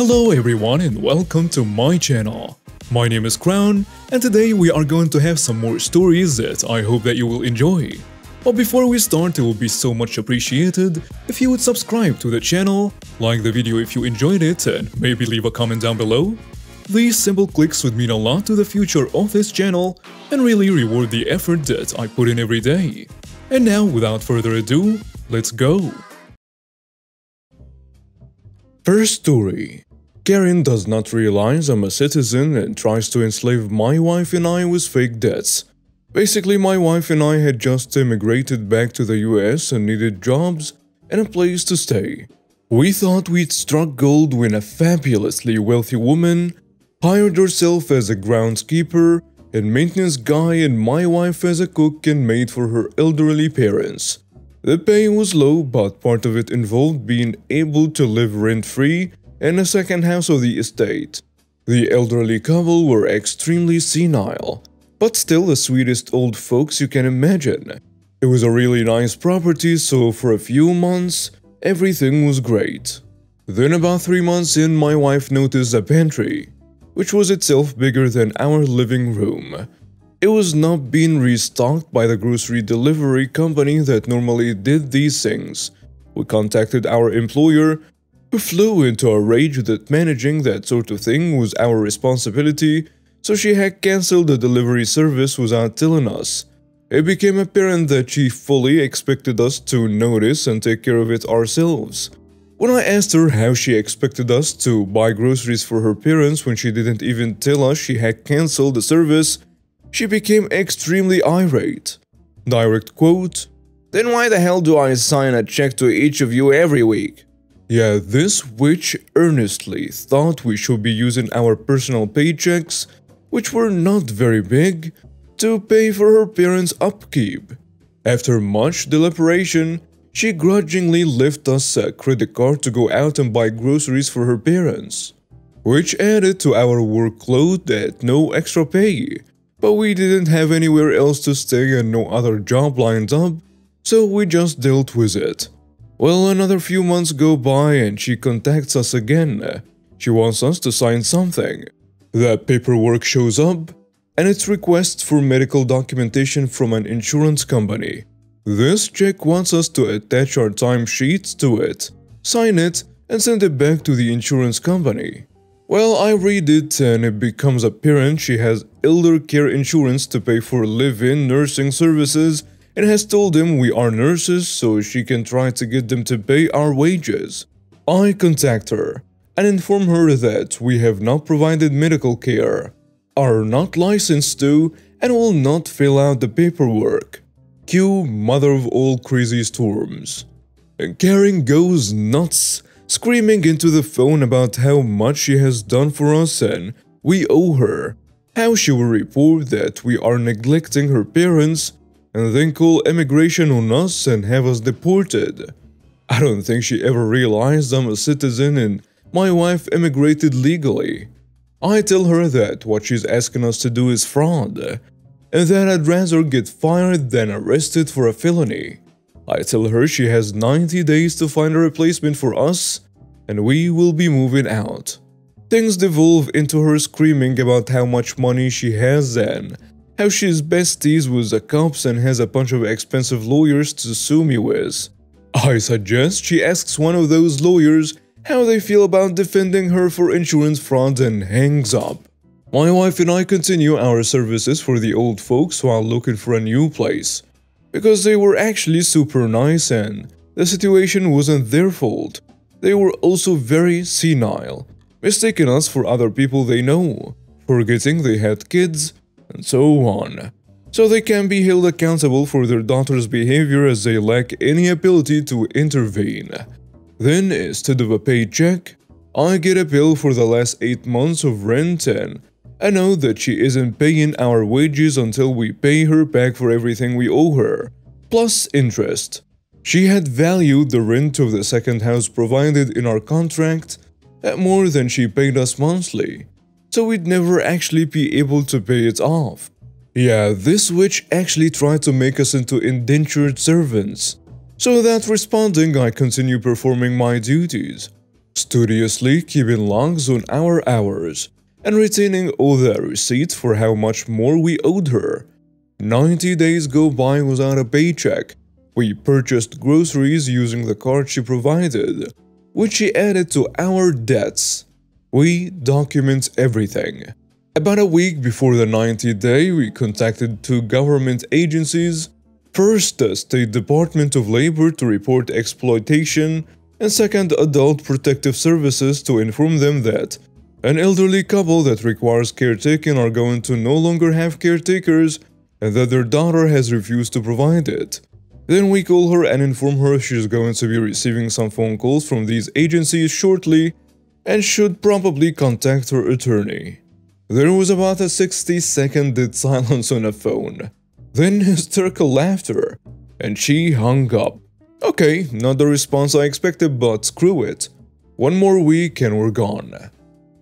Hello everyone and welcome to my channel. My name is Crown and today we are going to have some more stories that I hope that you will enjoy. But before we start, it would be so much appreciated if you would subscribe to the channel, like the video if you enjoyed it, and maybe leave a comment down below. These simple clicks would mean a lot to the future of this channel and really reward the effort that I put in every day. And now, without further ado, let's go! First story. Karen does not realize I'm a citizen and tries to enslave my wife and I with fake debts. Basically, my wife and I had just immigrated back to the US and needed jobs and a place to stay. We thought we'd struck gold when a fabulously wealthy woman hired herself as a groundskeeper and maintenance guy and my wife as a cook and maid for her elderly parents. The pay was low, but part of it involved being able to live rent-free in a second house of the estate. The elderly couple were extremely senile, but still the sweetest old folks you can imagine. It was a really nice property, so for a few months, everything was great. Then about 3 months in, my wife noticed a pantry, which was itself bigger than our living room. It was not being restocked by the grocery delivery company that normally did these things. We contacted our employer, who flew into a rage that managing that sort of thing was our responsibility, so she had cancelled the delivery service without telling us. It became apparent that she fully expected us to notice and take care of it ourselves. When I asked her how she expected us to buy groceries for her parents when she didn't even tell us she had cancelled the service, she became extremely irate. Direct quote, "Then why the hell do I sign a check to each of you every week?" Yeah, this witch earnestly thought we should be using our personal paychecks, which were not very big, to pay for her parents' upkeep. After much deliberation, she grudgingly left us a credit card to go out and buy groceries for her parents, which added to our workload at no extra pay. But we didn't have anywhere else to stay and no other job lined up, so we just dealt with it. Well, another few months go by and she contacts us again. She wants us to sign something. The paperwork shows up, and it's requests for medical documentation from an insurance company. This chick wants us to attach our timesheets to it, sign it, and send it back to the insurance company. Well, I read it and it becomes apparent she has elder care insurance to pay for live-in nursing services and has told them we are nurses so she can try to get them to pay our wages. I contact her and inform her that we have not provided medical care, are not licensed to, and will not fill out the paperwork. Cue mother of all crazy storms. And Karen goes nuts, screaming into the phone about how much she has done for us and we owe her, how she will report that we are neglecting her parents, and then call immigration on us and have us deported. I don't think she ever realized I'm a citizen and my wife immigrated legally. I tell her that what she's asking us to do is fraud, and that I'd rather get fired than arrested for a felony. I tell her she has 90 days to find a replacement for us, and we will be moving out. Things devolve into her screaming about how much money she has and how she's besties with the cops and has a bunch of expensive lawyers to sue me with. I suggest she asks one of those lawyers how they feel about defending her for insurance fraud and hangs up. My wife and I continue our services for the old folks while looking for a new place, because they were actually super nice and the situation wasn't their fault. They were also very senile, mistaking us for other people they know, forgetting they had kids, and so on. So they can be held accountable for their daughter's behavior as they lack any ability to intervene. Then, instead of a paycheck, I get a bill for the last 8 months of rent and I know that she isn't paying our wages until we pay her back for everything we owe her, plus interest. She had valued the rent of the second house provided in our contract at more than she paid us monthly, so we'd never actually be able to pay it off. Yeah, this witch actually tried to make us into indentured servants. So without responding, I continue performing my duties. studiously keeping logs on our hours, and retaining all the receipts for how much more we owed her. 90 days go by without a paycheck. We purchased groceries using the card she provided, which she added to our debts. We document everything. About a week before the 90th day, we contacted two government agencies. First, the State Department of Labor to report exploitation, and second, Adult Protective Services to inform them that an elderly couple that requires caretaking are going to no longer have caretakers and that their daughter has refused to provide it. Then we call her and inform her she's going to be receiving some phone calls from these agencies shortly and should probably contact her attorney. There was about a 60-second dead silence on the phone. Then hysterical laughter, and she hung up. Okay, not the response I expected, but screw it. One more week and we're gone.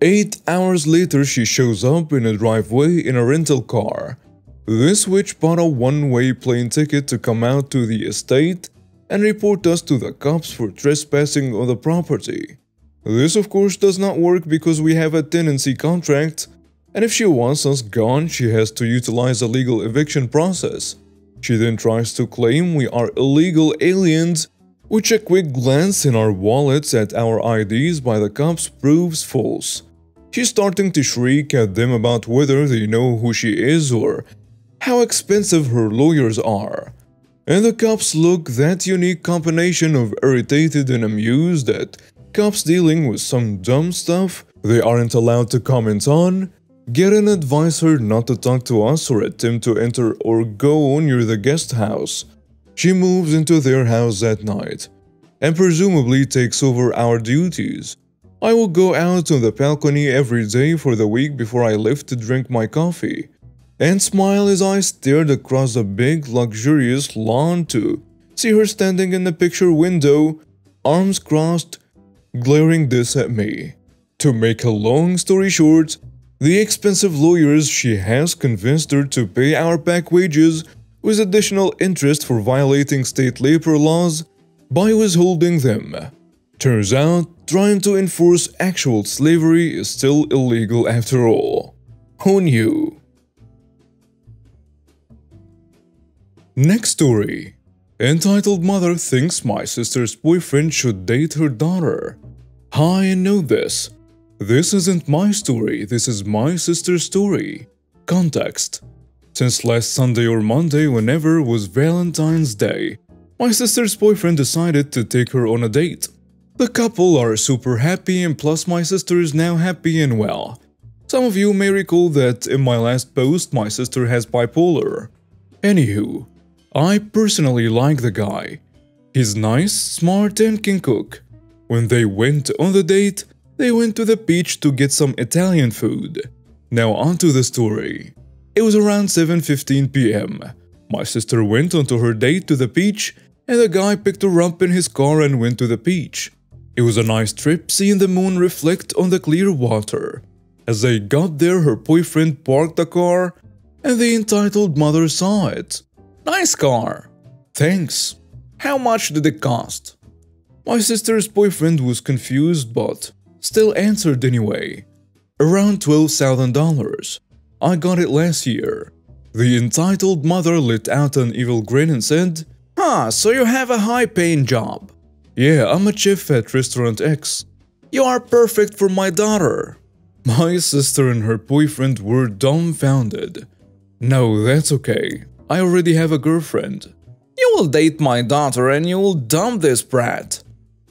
8 hours later, she shows up in a driveway in a rental car. This witch bought a one-way plane ticket to come out to the estate and report us to the cops for trespassing on the property. This of course does not work because we have a tenancy contract, and if she wants us gone, she has to utilize a legal eviction process. She then tries to claim we are illegal aliens, which a quick glance in our wallets at our IDs by the cops proves false. She's starting to shriek at them about whether they know who she is or how expensive her lawyers are. And the cops look that unique combination of irritated and amused at cops dealing with some dumb stuff they aren't allowed to comment on, get and advise her not to talk to us or attempt to enter or go near the guest house. She moves into their house that night and presumably takes over our duties. I will go out on the balcony every day for the week before I leave to drink my coffee, and smile as I stared across the big, luxurious lawn to see her standing in the picture window, arms crossed, glaring this at me. To make a long story short, the expensive lawyers she has convinced her to pay our back wages with additional interest for violating state labor laws by withholding them. Turns out, trying to enforce actual slavery is still illegal after all. Who knew? Next story. Entitled Mother Thinks My Sister's Boyfriend Should Date Her Daughter. Hi, I know this. This isn't my story, this is my sister's story. Context. Since last Sunday or Monday, whenever was Valentine's Day, my sister's boyfriend decided to take her on a date. The couple are super happy, and plus my sister is now happy and well. Some of you may recall that in my last post my sister has bipolar. Anywho, I personally like the guy. He's nice, smart and can cook. When they went on the date, they went to the beach to get some Italian food. Now onto the story. It was around 7:15 p.m. My sister went onto her date to the beach, and the guy picked her up in his car and went to the beach. It was a nice trip, seeing the moon reflect on the clear water. As they got there, her boyfriend parked the car, and the entitled mother saw it. Nice car. Thanks. How much did it cost? My sister's boyfriend was confused but still answered anyway. Around $12,000. I got it last year. The entitled mother let out an evil grin and said, so you have a high-paying job. Yeah, I'm a chef at Restaurant X. You are perfect for my daughter. My sister and her boyfriend were dumbfounded. No, that's okay. I already have a girlfriend. You will date my daughter and you will dump this brat.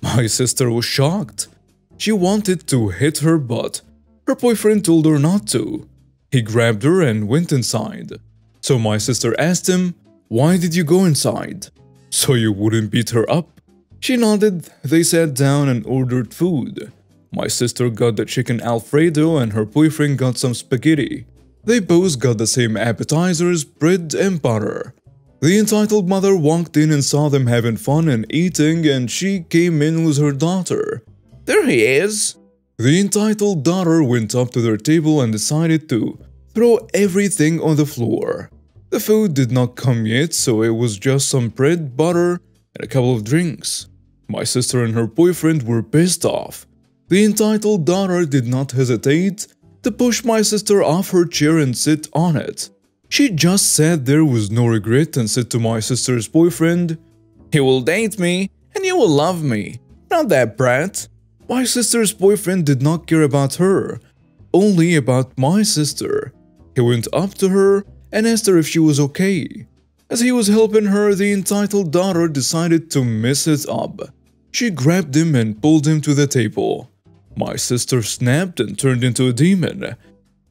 My sister was shocked. She wanted to hit her, but her boyfriend told her not to. He grabbed her and went inside. So my sister asked him, "Why did you go inside?" "So you wouldn't beat her up?" She nodded. They sat down and ordered food. My sister got the chicken Alfredo and her boyfriend got some spaghetti. They both got the same appetizers, bread and butter. The entitled mother walked in and saw them having fun and eating, and she came in with her daughter. "There he is!" The entitled daughter went up to their table and decided to throw everything on the floor. The food did not come yet, so it was just some bread, butter, and a couple of drinks. My sister and her boyfriend were pissed off. The entitled daughter did not hesitate to push my sister off her chair and sit on it. She just sat there with no regret and said to my sister's boyfriend, "He will date me and you will love me, not that brat." My sister's boyfriend did not care about her, only about my sister. He went up to her and asked her if she was okay. As he was helping her, the entitled daughter decided to mess it up. She grabbed him and pulled him to the table. My sister snapped and turned into a demon.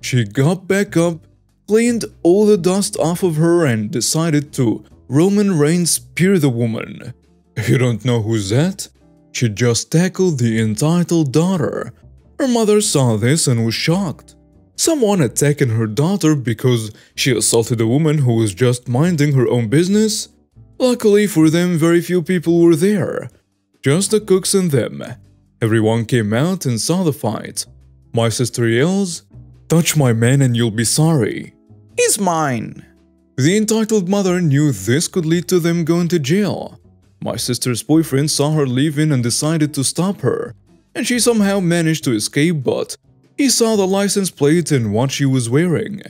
She got back up, cleaned all the dust off of her, and decided to Roman Reigns spear the woman. If you don't know who's that, she just tackled the entitled daughter. Her mother saw this and was shocked. Someone attacking her daughter because she assaulted a woman who was just minding her own business? Luckily for them, very few people were there. Just the cooks and them. Everyone came out and saw the fight. My sister yells, "Touch my man and you'll be sorry. He's mine." The entitled mother knew this could lead to them going to jail. My sister's boyfriend saw her leaving and decided to stop her, and she somehow managed to escape, but he saw the license plate and what she was wearing.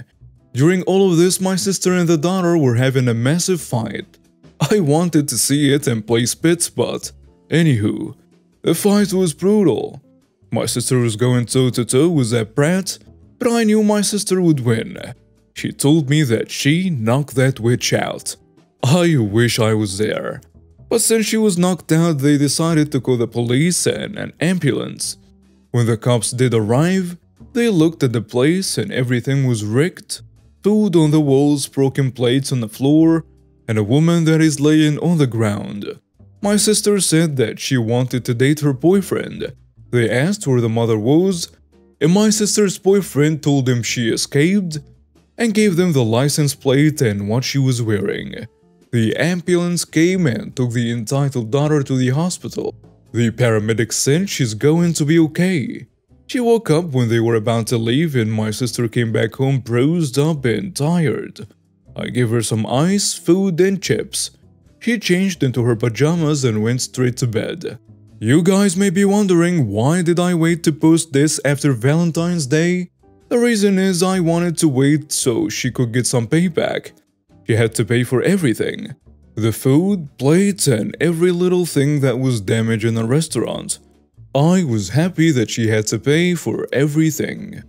During all of this, my sister and the daughter were having a massive fight. I wanted to see it and play spits, but anywho, the fight was brutal. My sister was going toe-to-toe with that brat, but I knew my sister would win. She told me that she knocked that witch out. I wish I was there. But since she was knocked out, they decided to call the police and an ambulance. When the cops did arrive, they looked at the place and everything was wrecked. Food on the walls, broken plates on the floor, and a woman that is laying on the ground. My sister said that she wanted to date her boyfriend. They asked where the mother was, and my sister's boyfriend told them she escaped and gave them the license plate and what she was wearing. The ambulance came and took the entitled daughter to the hospital. The paramedics said she's going to be okay. She woke up when they were about to leave and my sister came back home bruised up and tired. I gave her some ice, food, and chips. She changed into her pajamas and went straight to bed. You guys may be wondering, why did I wait to post this after Valentine's Day? The reason is I wanted to wait so she could get some payback. She had to pay for everything. The food, plates, and every little thing that was damaged in the restaurant. I was happy that she had to pay for everything.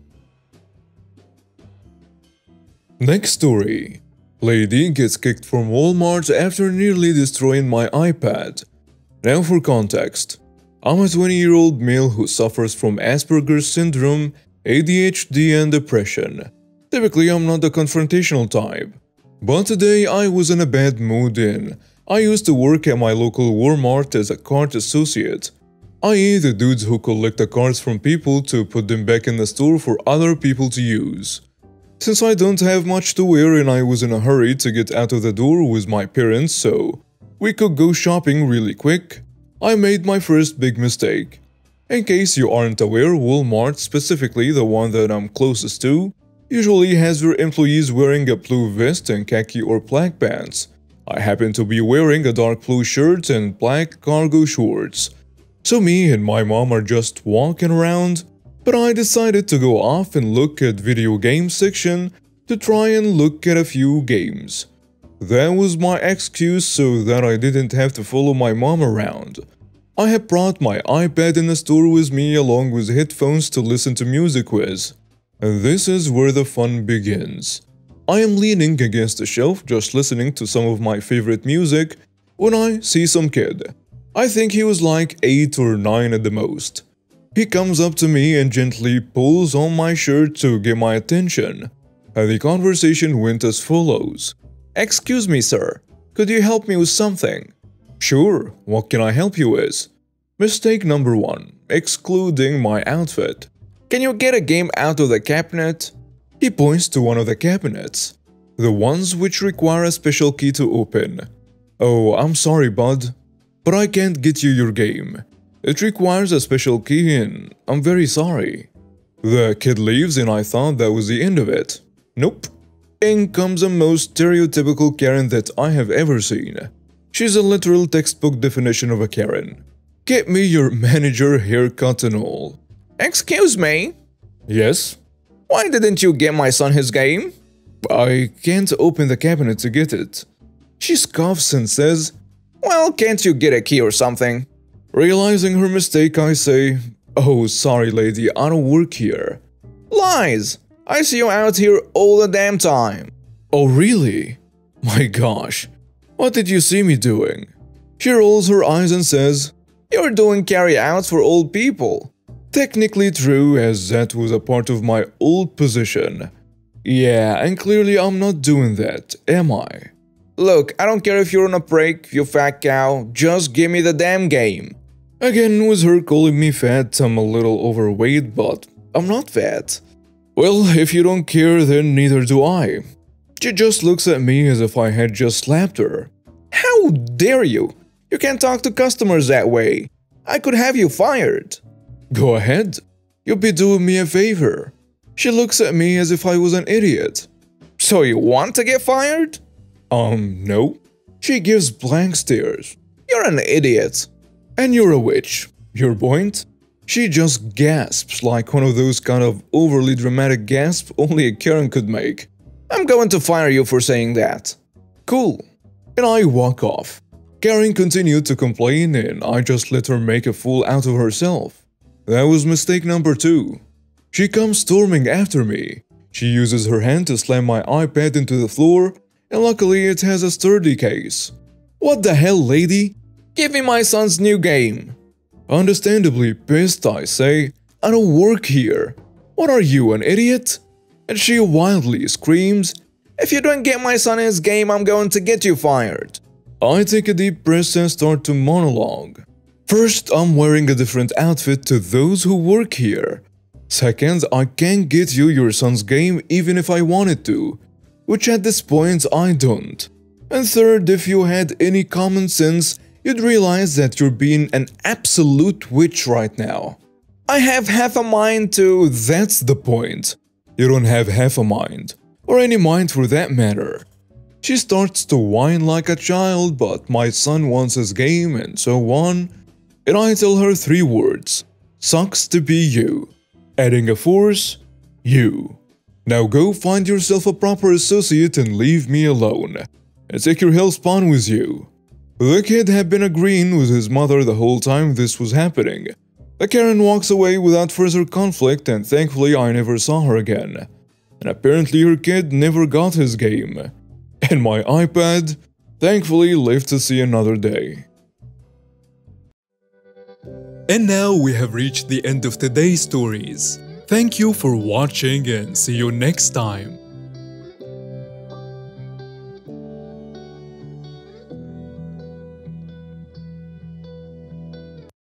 Next story. Lady gets kicked from Walmart after nearly destroying my iPad. Now for context. I'm a 20-year-old male who suffers from Asperger's syndrome, ADHD, and depression. Typically, I'm not the confrontational type. But today I was in a bad mood and I used to work at my local Walmart as a cart associate, i.e. the dudes who collect the cards from people to put them back in the store for other people to use. Since I don't have much to wear and I was in a hurry to get out of the door with my parents so we could go shopping really quick, I made my first big mistake. In case you aren't aware, Walmart, specifically the one that I'm closest to, usually has their employees wearing a blue vest and khaki or black pants. I happen to be wearing a dark blue shirt and black cargo shorts. So me and my mom are just walking around, but I decided to go off and look at video game section to try and look at a few games. That was my excuse so that I didn't have to follow my mom around. I had brought my iPad in the store with me along with headphones to listen to music with. And this is where the fun begins. I am leaning against the shelf just listening to some of my favorite music when I see some kid. I think he was like 8 or 9 at the most. He comes up to me and gently pulls on my shirt to get my attention. And the conversation went as follows. "Excuse me, sir. Could you help me with something?" "Sure, what can I help you with?" Mistake number 1. Excluding my outfit. "Can you get a game out of the cabinet?" He points to one of the cabinets, the ones which require a special key to open. "Oh, I'm sorry, bud, but I can't get you your game. It requires a special key and I'm very sorry." The kid leaves and I thought that was the end of it. Nope. In comes the most stereotypical Karen that I have ever seen. She's a literal textbook definition of a Karen. "Get me your manager haircut and all." Excuse me? Yes? Why didn't you get my son his game? I can't open the cabinet to get it. She scoffs and says, Well, can't you get a key or something? Realizing her mistake, I say, Oh, sorry lady, I don't work here. Lies! I see you out here all the damn time. Oh really? My gosh, what did you see me doing? She rolls her eyes and says, You're doing carry-outs for old people. Technically true, as that was a part of my old position. Yeah, and clearly I'm not doing that, am I? Look, I don't care if you're on a break, you fat cow, just give me the damn game. Again, with her calling me fat, I'm a little overweight, but I'm not fat. Well, if you don't care, then neither do I. She just looks at me as if I had just slapped her. How dare you? You can't talk to customers that way. I could have you fired. Go ahead. You'll be doing me a favor. She looks at me as if I was an idiot. So you want to get fired? No. She gives blank stares. You're an idiot. And you're a witch. Your point? She just gasps like one of those kind of overly dramatic gasps only a Karen could make. I'm going to fire you for saying that. Cool. And I walk off. Karen continued to complain and I just let her make a fool out of herself. That was mistake number 2. She comes storming after me. She uses her hand to slam my iPad into the floor, and luckily it has a sturdy case. What the hell, lady? Give me my son's new game. Understandably pissed, I say, I don't work here. What are you, an idiot? And she wildly screams, If you don't get my son his game, I'm going to get you fired. I take a deep breath and start to monologue. First, I'm wearing a different outfit to those who work here. Second, I can't get you your son's game even if I wanted to, which at this point I don't. And third, if you had any common sense, you'd realize that you're being an absolute witch right now. I have half a mind to… That's the point. You don't have half a mind, or any mind for that matter. She starts to whine like a child, but my son wants his game and so on. And I tell her 3 words. Sucks to be you. Adding a force, you. Now go find yourself a proper associate and leave me alone. And take your hellspawn with you. The kid had been agreeing with his mother the whole time this was happening. The Karen walks away without further conflict and thankfully I never saw her again. And apparently her kid never got his game. And my iPad, thankfully, lived to see another day. And now we have reached the end of today's stories. Thank you for watching and see you next time.